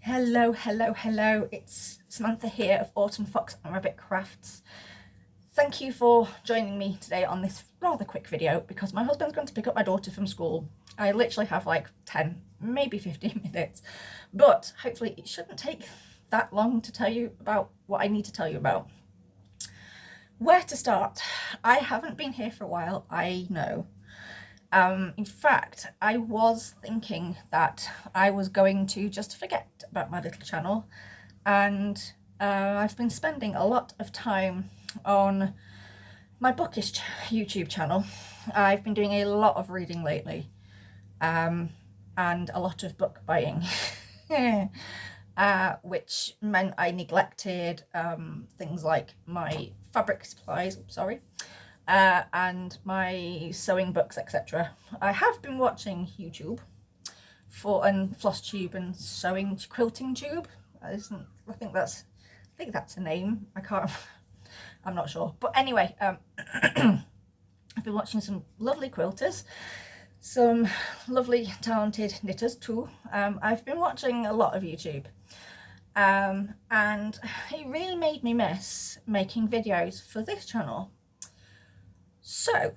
Hello, hello, hello. It's Samantha here of Autumn Fox and Rabbit Crafts. Thank you for joining me today on this rather quick video because my husband's going to pick up my daughter from school. I literally have like 10, maybe 15 minutes, but hopefully it shouldn't take that long to tell you about what I need to tell you about. Where to start? I haven't been here for a while, I know. In fact, I was thinking that I was going to just forget about my little channel, and I've been spending a lot of time on my bookish YouTube channel. I've been doing a lot of reading lately, and a lot of book buying, which meant I neglected things like my fabric supplies, and my sewing books, etc. I have been watching YouTube and floss tube and sewing quilting tube. I think that's a name. I'm not sure, but anyway, I've been watching some lovely quilters, some lovely talented knitters too. I've been watching a lot of YouTube, and it really made me miss making videos for this channel. So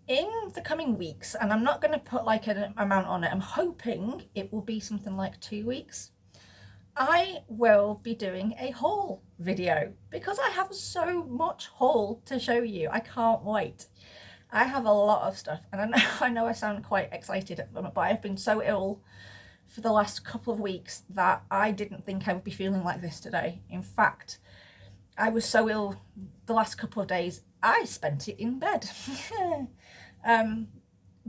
in the coming weeks, and I'm not going to put like an amount on it, I'm hoping it will be something like 2 weeks, I will be doing a haul video because I have so much haul to show you. I can't wait. I have a lot of stuff, and I know I sound quite excited at the moment, but I've been so ill for the last couple of weeks that I didn't think I would be feeling like this today. In fact, I was so ill the last couple of days, I spent it in bed.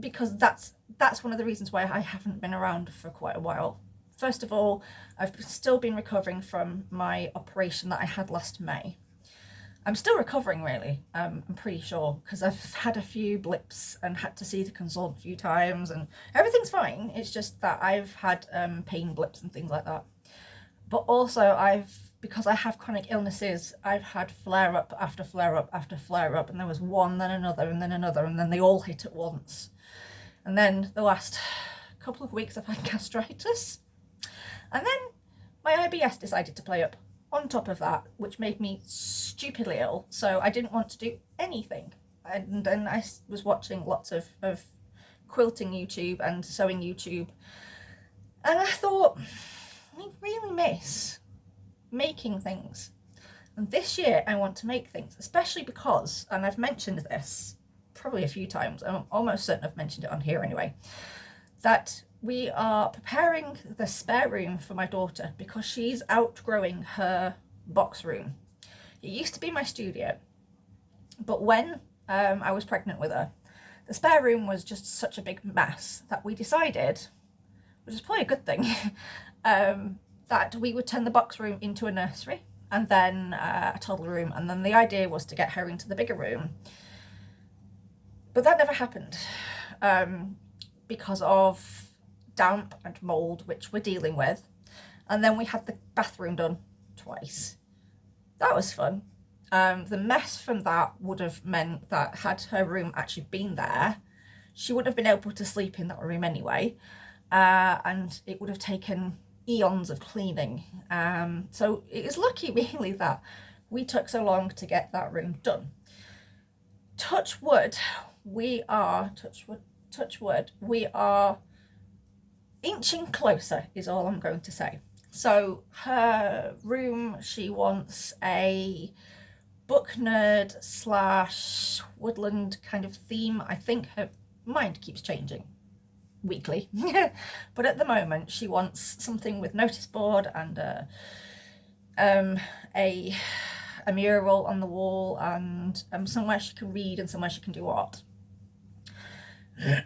Because that's one of the reasons why I haven't been around for quite a while. First of all, I've still been recovering from my operation that I had last May. I'm still recovering really, I'm pretty sure, because I've had a few blips and had to see the consultant a few times, and everything's fine. It's just that I've had pain blips and things like that. But also because I have chronic illnesses, I've had flare up after flare up after flare up, and there was one, then another, and then another, and then they all hit at once. And then the last couple of weeks I've had gastritis, and then my IBS decided to play up on top of that, which made me stupidly ill. So I didn't want to do anything, and then I was watching lots of quilting YouTube and sewing YouTube, and I thought, I really miss making things. And this year I want to make things, especially because, and I've mentioned this probably a few times, I'm almost certain I've mentioned it on here anyway, that we are preparing the spare room for my daughter because she's outgrowing her box room. It used to be my studio, but when I was pregnant with her, the spare room was just such a big mess that we decided, which is probably a good thing, that we would turn the box room into a nursery and then a toddler room, and then the idea was to get her into the bigger room. But that never happened because of damp and mould, which we're dealing with. And then we had the bathroom done twice. That was fun. The mess from that would have meant that had her room actually been there, she wouldn't have been able to sleep in that room anyway, and it would have taken eons of cleaning. So it is lucky really that we took so long to get that room done. Touch wood, we are inching closer is all I'm going to say. So her room, she wants a book nerd / woodland kind of theme. I think her mind keeps changing weekly, but at the moment she wants something with notice board and a mural on the wall, and somewhere she can read and somewhere she can do art.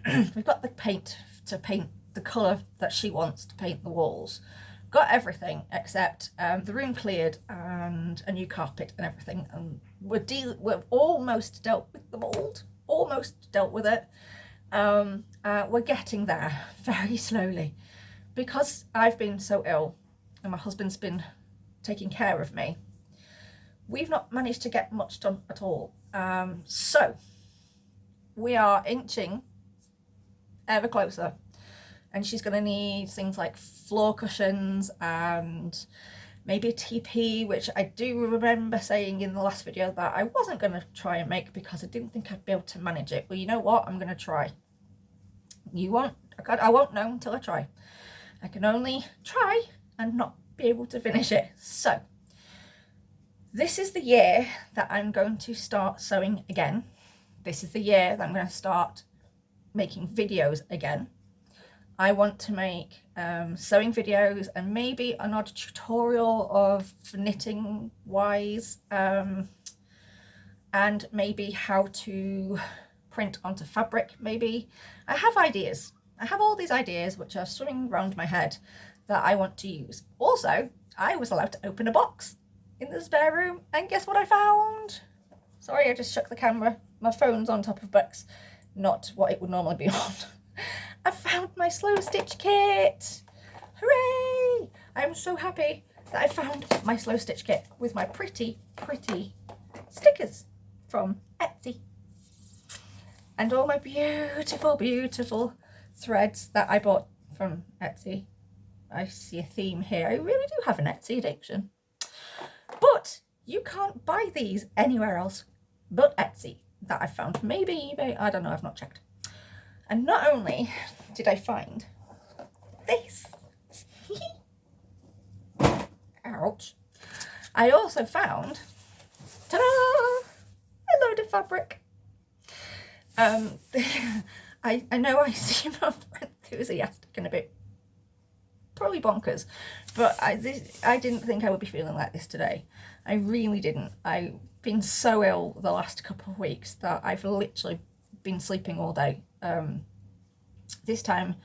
We've got the paint to paint the colour that she wants to paint the walls. Got everything except the room cleared and a new carpet and everything, and we've almost dealt with the mould, almost dealt with it. We're getting there very slowly because I've been so ill and my husband's been taking care of me. We've not managed to get much done at all. So we are inching ever closer and she's going to need things like floor cushions and maybe a TP, which I do remember saying in the last video that I wasn't going to try and make because I didn't think I'd be able to manage it. Well, you know what? I'm going to try. I won't know until I try. I can only try and not be able to finish it. So this is the year that I'm going to start sewing again. This is the year that I'm going to start making videos again. I want to make sewing videos and maybe an odd tutorial of knitting wise, and maybe how to print onto fabric. Maybe I have ideas. I have all these ideas which are swimming around my head that I want to use. Also, I was allowed to open a box in the spare room, and guess what I found? Sorry, I just shook the camera. My phone's on top of books, not what it would normally be on. I found my slow stitch kit. Hooray! I'm so happy that I found my slow stitch kit with my pretty stickers from Etsy. And all my beautiful threads that I bought from Etsy. I see a theme here. I really do have an Etsy addiction. But you can't buy these anywhere else but Etsy that I found. Maybe eBay, I don't know, I've not checked. And not only did I find this, ouch, I also found, ta-da, a load of fabric. I know I seem enthusiastic and a bit probably bonkers, but I didn't think I would be feeling like this today. I really didn't. I've been so ill the last couple of weeks that I've literally been sleeping all day. This time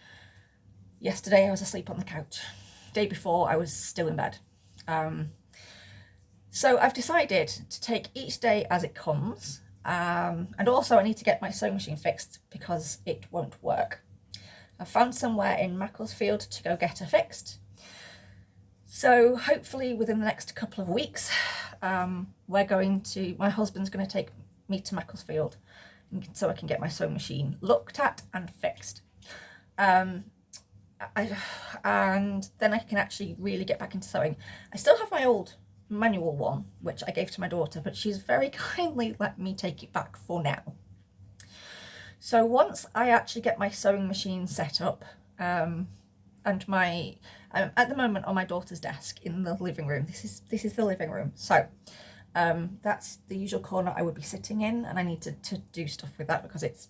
yesterday I was asleep on the couch. Day before I was still in bed. So I've decided to take each day as it comes, and also I need to get my sewing machine fixed because it won't work. I found somewhere in Macclesfield to go get her fixed. So hopefully within the next couple of weeks, my husband's going to take me to Macclesfield so I can get my sewing machine looked at and fixed. And then I can actually really get back into sewing. I still have my old manual one, which I gave to my daughter, but she's very kindly let me take it back for now. So once I actually get my sewing machine set up, and I'm at the moment on my daughter's desk in the living room. This is the living room. So that's the usual corner I would be sitting in, and I need to do stuff with that because it's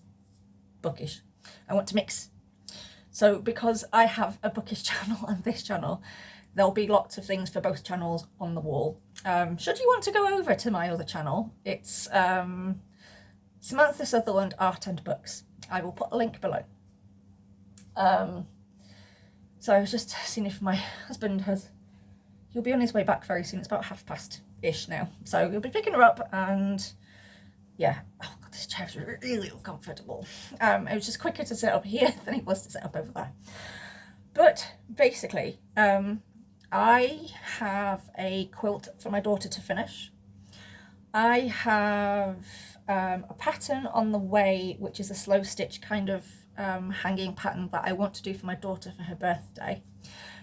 bookish. I want to mix. So because I have a bookish channel and this channel, there'll be lots of things for both channels on the wall. Should you want to go over to my other channel, it's Samantha Sutherland Art and Books. I will put a link below. So I was just seeing if my husband he'll be on his way back very soon. It's about past now. So he'll be picking her up, and yeah. Oh God, this chair's really uncomfortable. It was just quicker to set up here than it was to set up over there. But basically, I have a quilt for my daughter to finish. I have a pattern on the way, which is a slow stitch kind of hanging pattern that I want to do for my daughter for her birthday.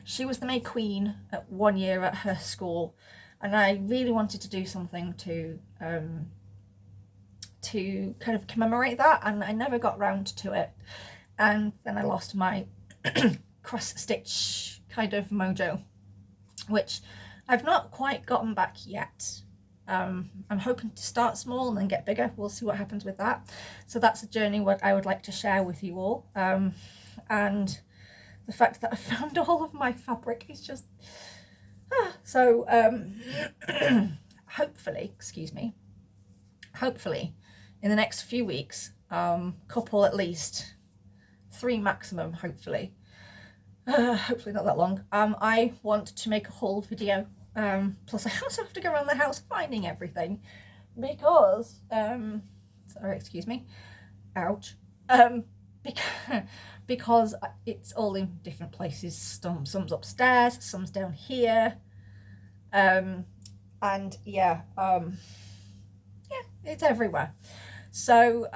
She was the May Queen at 1 year at her school, and I really wanted to do something to kind of commemorate that, and I never got round to it. And then I lost my cross stitch kind of mojo, which I've not quite gotten back yet. I'm hoping to start small and then get bigger. We'll see what happens with that. So that's a journey what I would like to share with you all. And the fact that I found all of my fabric is just so hopefully in the next few weeks, couple at least 3 maximum, hopefully not that long, I want to make a haul video. Plus I also have to go around the house finding everything because sorry, excuse me, ouch, because it's all in different places. Some's upstairs, some's down here, and yeah, it's everywhere. So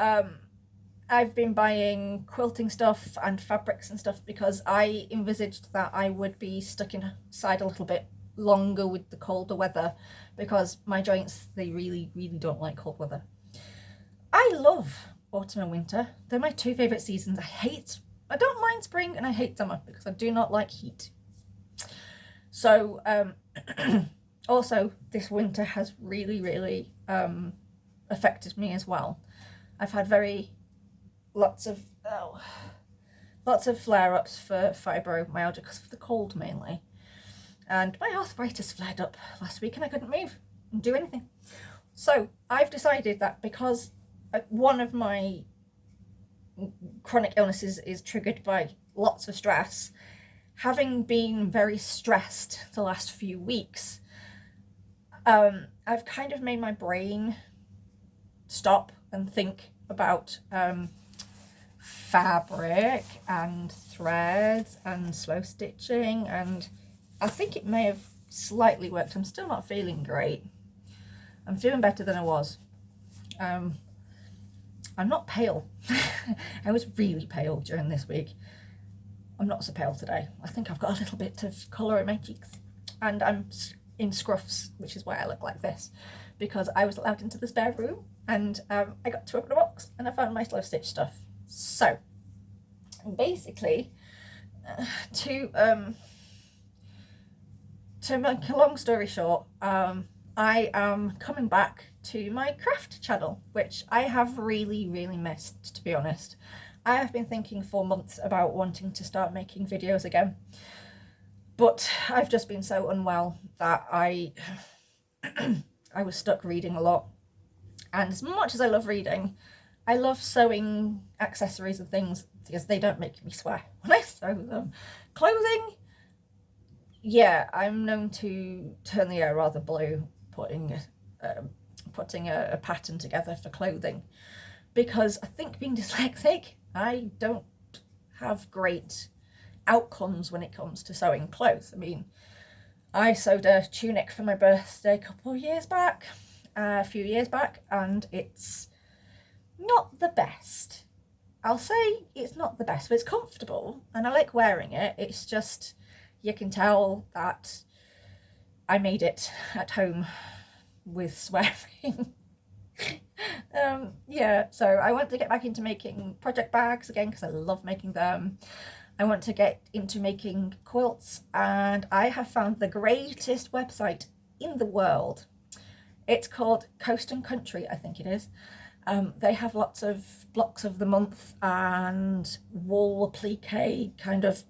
I've been buying quilting stuff and fabrics and stuff because I envisaged that I would be stuck inside a little bit longer with the colder weather, because my joints, they really don't like cold weather. I love autumn and winter. They're my two favourite seasons. I don't mind spring, and I hate summer because I do not like heat. So also this winter has really affected me as well. I've had lots of flare-ups for fibromyalgia because of the cold mainly, and my arthritis flared up last week and I couldn't move and do anything. So I've decided that because one of my chronic illnesses is triggered by lots of stress, having been very stressed the last few weeks, I've kind of made my brain stop and think about fabric and threads and slow stitching, and I think it may have slightly worked. I'm still not feeling great. I'm feeling better than I was. I'm not pale. I was really pale during this week. I'm not so pale today. I think I've got a little bit of colour in my cheeks, and I'm in scruffs, which is why I look like this, because I was allowed into the spare room and I got to open a box and I found my slow stitch stuff. So basically, to make a long story short, I am coming back to my craft channel, which I have really missed, to be honest. I have been thinking for months about wanting to start making videos again, but I've just been so unwell that I was stuck reading a lot. And as much as I love reading, I love sewing accessories and things because they don't make me swear when I sew them. Clothing, yeah, I'm known to turn the air rather blue putting a pattern together for clothing, because I think, being dyslexic, I don't have great outcomes when it comes to sewing clothes. I mean, I sewed a tunic for my birthday a few years back, and it's not the best. I'll say it's not the best, but it's comfortable and I like wearing it. It's just, you can tell that I made it at home with swearing. Yeah, so I want to get back into making project bags again because I love making them. I want to get into making quilts, and I have found the greatest website in the world. It's called Coast and Country, I think it is. They have lots of blocks of the month and wall applique kind of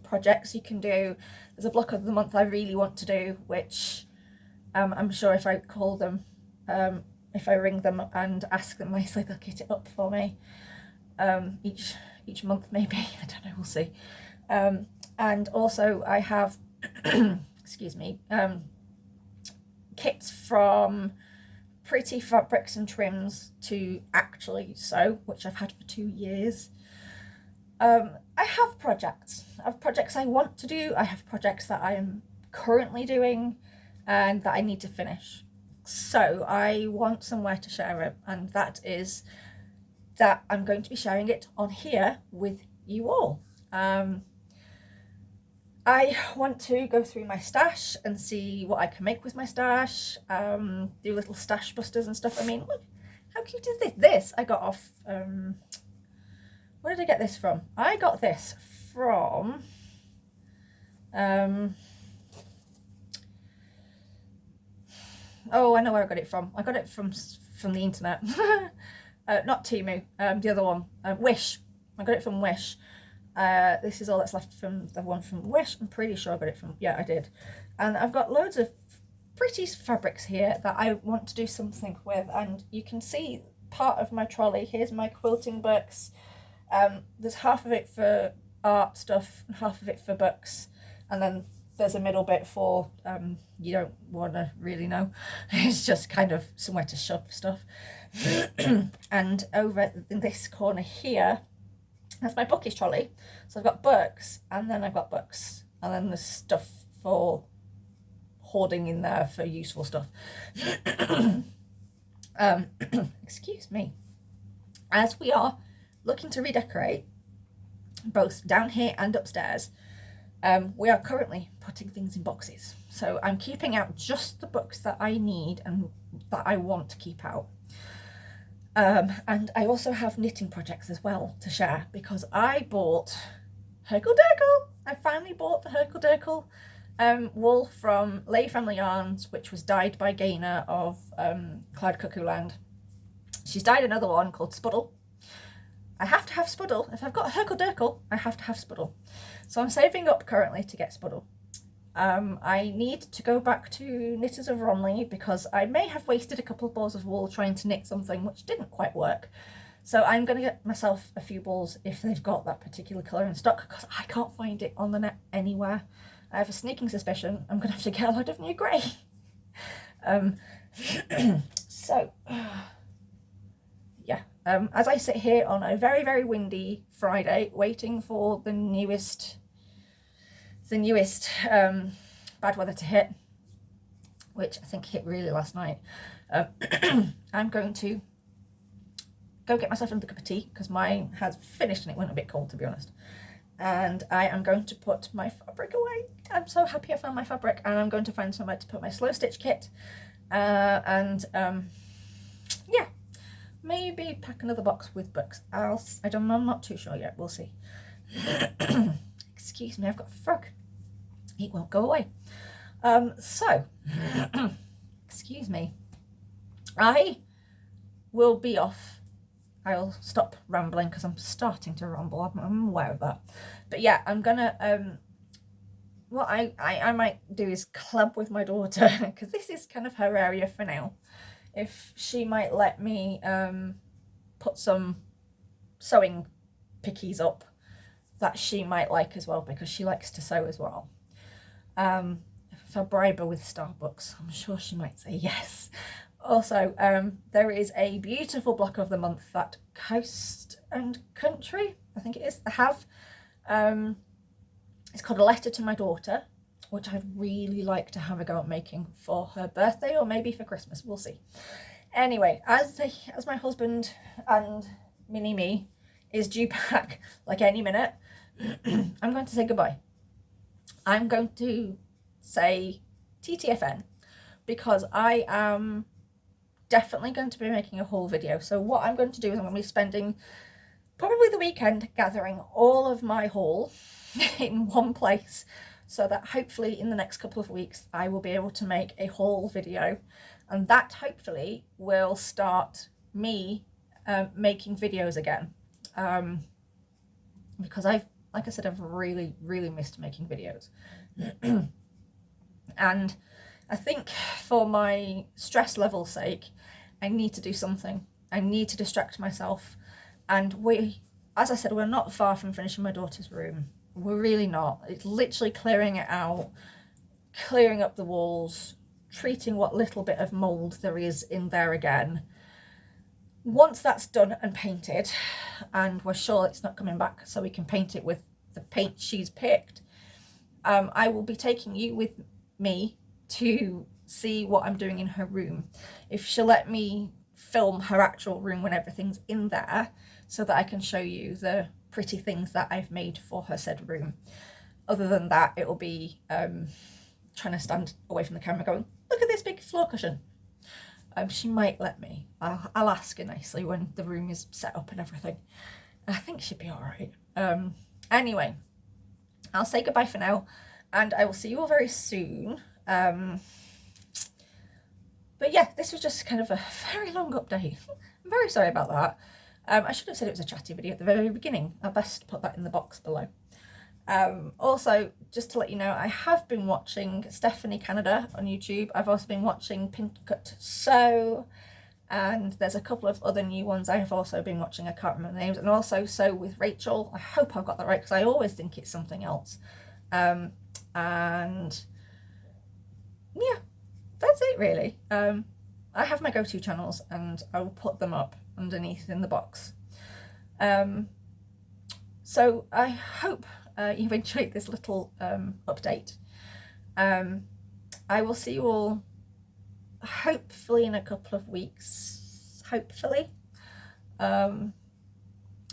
projects you can do. There's a block of the month I really want to do, which I'm sure if I call them, if I ring them and ask them nicely, they'll kit it up for me. Each month maybe, I don't know, we'll see. And also I have excuse me, kits from Pretty Fabrics and Trims to actually sew, which I've had for 2 years. I have projects. I have projects I want to do. I have projects that I am currently doing and that I need to finish. So I want somewhere to share it, and that is that I'm going to be sharing it on here with you all. I want to go through my stash and see what I can make with my stash, do little stash busters and stuff. I mean, look, how cute is this? This I got off, where did I get this from? I got this from, oh, I know where I got it from. I got it from the internet. Not Temu, the other one, Wish. I got it from Wish. This is all that's left from the one from Wish. I'm pretty sure I got it from, yeah, I did. And I've got loads of pretty fabrics here that I want to do something with, and you can see part of my trolley. Here's my quilting books. There's half of it for art stuff and half of it for books, and then there's a middle bit for you don't want to really know. It's just kind of somewhere to shove stuff. And over in this corner here, that's my bookish trolley. So I've got books, and then I've got books, and then there's stuff for hoarding in there for useful stuff. Excuse me. as we are looking to redecorate both down here and upstairs, we are currently putting things in boxes. So I'm keeping out just the books that I need and that I want to keep out. And I also have knitting projects as well to share, because I bought Herkle Durkle. I finally bought the Herkle Durkle wool from Lay Family Yarns, which was dyed by Gaynor of Cloud Cuckoo Land. She's dyed another one called Spuddle. I have to have Spuddle. If I've got Herkle Durkle, I have to have Spuddle. So I'm saving up currently to get Spuddle. I need to go back to Knitters of Romley because I may have wasted a couple of balls of wool trying to knit something which didn't quite work. So I'm going to get myself a few balls if they've got that particular colour in stock, because I can't find it on the net anywhere. I have a sneaking suspicion I'm going to have to get a load of new grey. So, yeah. As I sit here on a very, very windy Friday waiting for the newest bad weather to hit, which I think hit really last night, I'm going to go get myself another cup of tea because mine has finished and it went a bit cold, to be honest. And I am going to put my fabric away. I'm so happy I found my fabric, and I'm going to find somewhere to put my slow stitch kit. Yeah, maybe pack another box with books. I'm not too sure yet. We'll see. Excuse me, I've got a frog. It won't go away. Excuse me. I will be off. I'll stop rambling because I'm starting to ramble. I'm aware of that. But yeah, I'm gonna what I might do is club with my daughter because this is kind of her area for now. If she might let me put some sewing pickies up that she might like as well, because she likes to sew as well. If I bribe her with Starbucks, I'm sure she might say yes. Also, there is a beautiful block of the month that Coast and Country, I think it is, have. It's called A Letter to My Daughter, which I'd really like to have a go at making for her birthday or maybe for Christmas. We'll see. Anyway, as my husband and mini-me is due back like any minute, I'm going to say goodbye. I'm going to say TTFN because I am definitely going to be making a haul video. So what I'm going to do is I'm going to be spending probably the weekend gathering all of my haul in one place, so that hopefully in the next couple of weeks I will be able to make a haul video, and that hopefully will start me making videos again, because like I said, I've really missed making videos. And I think for my stress level's sake, I need to do something. I need to distract myself. And as I said, we're not far from finishing my daughter's room. We're really not. It's literally clearing it out, clearing up the walls, treating what little bit of mould there is in there again. Once that's done and painted, and we're sure it's not coming back so we can paint it with the paint she's picked, I will be taking you with me to see what I'm doing in her room. If she'll let me film her actual room when everything's in there, so that I can show you the pretty things that I've made for her said room. Other than that, it will be trying to stand away from the camera going, look at this big floor cushion. She might let me. I'll ask her nicely when the room is set up and everything. I think she'd be all right. Anyway, I'll say goodbye for now, and I will see you all very soon. But yeah, this was just kind of a very long update. I'm very sorry about that. I should have said it was a chatty video at the very beginning. I'll best put that in the box below. Also, just to let you know, I have been watching Stephanie Canada on YouTube. I've also been watching PinCutSew, and there's a couple of other new ones I have also been watching. I can't remember the names. And also Sew with Rachel. I hope I've got that right because I always think it's something else. And yeah, that's it really. I have my go-to channels and I will put them up underneath in the box. So I hope you've enjoyed this little update. I will see you all hopefully in a couple of weeks, hopefully.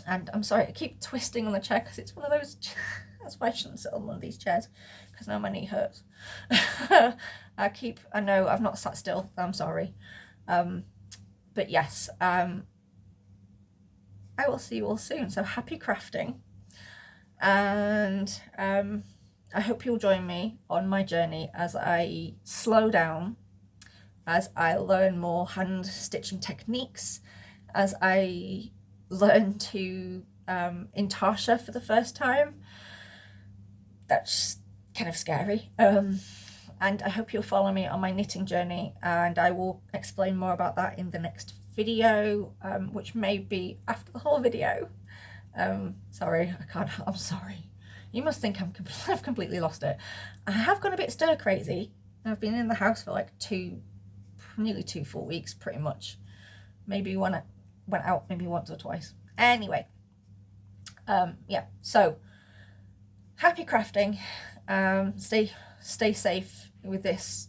And I'm sorry, I keep twisting on the chair because it's one of those, that's why I shouldn't sit on one of these chairs, because now my knee hurts. I know I've not sat still, I'm sorry. But yes, I will see you all soon. So happy crafting. And I hope you'll join me on my journey as I slow down, as I learn more hand stitching techniques, as I learn to intarsia for the first time. That's kind of scary. And I hope you'll follow me on my knitting journey, and I will explain more about that in the next video, which may be after the whole video. Sorry, I'm sorry. You must think I've completely lost it. I have gone a bit stir crazy. I've been in the house for like nearly 2 full weeks, pretty much. Maybe went out maybe once or twice. Anyway, yeah, so happy crafting. Stay safe with this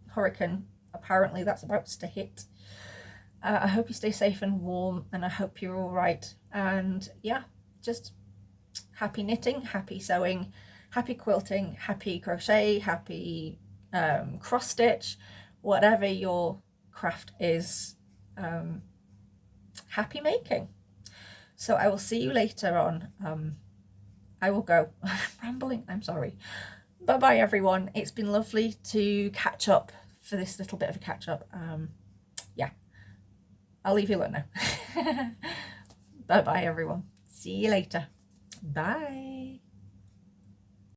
hurricane apparently that's about to hit. I hope you stay safe and warm, and I hope you're all right. And yeah, just happy knitting, happy sewing, happy quilting, happy crochet, happy cross stitch, whatever your craft is, happy making. So I will see you later on. I will go. Rambling, I'm sorry. Bye bye everyone. It's been lovely to catch up for this little bit of a catch up. Yeah, I'll leave you alone now. Bye bye everyone. See you later. Bye.